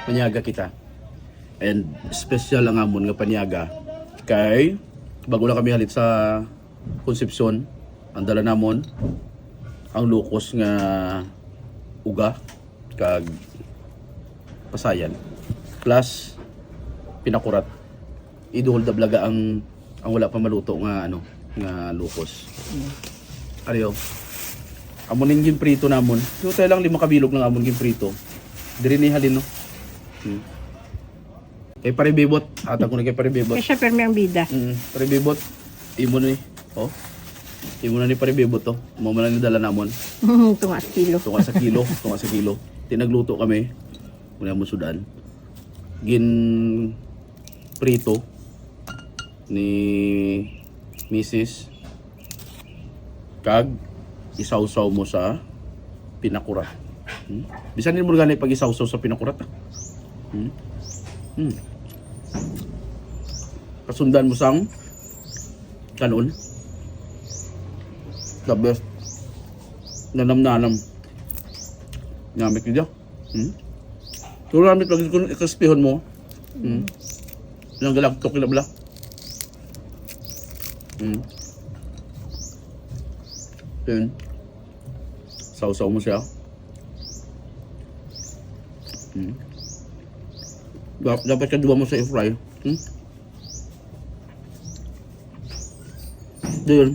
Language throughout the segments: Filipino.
Paniaga kita. And special ang amon nga paniaga kay bago na kami halit sa Concepcion, ang dala namon ang lukos nga uga kag pasayan plus pinakurat. Iduhol da blaga ang wala pa maluto nga nga lukos. Ariyo. Amon ning ginprito namon. So tayo lang 5 kabilog ng amon ginprito. Diri ni halin no. Kay paribibot, ata ko na kay paribibot. Kaya siya permi ang bida. Paribibot. Imo ni. Oh. Imo na ni paribibot to. Mo man ni dala namon. Tunga sa kilo. Tunga sa kilo. Tinagluto kami. Muna mo sudan. Gin prito ni Mrs. Kag isawsaw mo sa pinakurat. Bisan din mo gani pag isawsaw sa pinakurat. Kasundan mo sang kanon. The best. Nanam-nanam. Nyamik niya. Turo namin pag ikaspihon mo. Yung galagtok nila bala. Then, sausaw mo siya. Dapat ka duwa mo sa i-fry. Doon.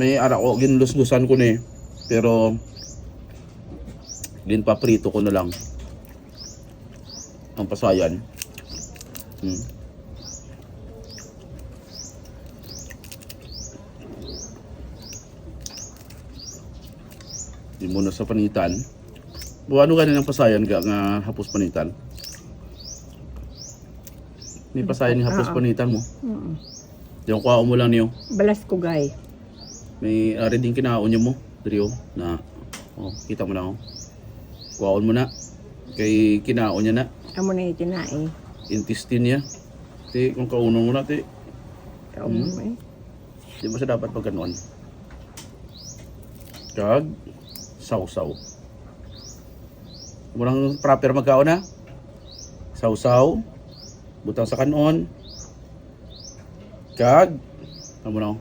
May ara ko, ginlus-lusan ko na eh. Pero, paprito ko na lang. Ang pasayan. Di muna sa panitan. Buwano ka ng pasayan ka nga hapos panitan? May pasayan nga hapos panitan mo? Yung kuha mo lang niyo? Balas ko gay. May ari din kinaon niyo mo? Drio na, kita mo na kuhaon mo na. Kay kinaon niya na. Amo na itinae. Intestine niya. Ti, kung kaunong mo na, ti. Kaumon mo eh. Di mo siya dapat pagkanoon. Kag, sausaw. Murang proper magkaon na. Sausaw. Butang sa kanon. Kag, amo na.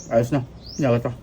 Ayos na. Yagat ta.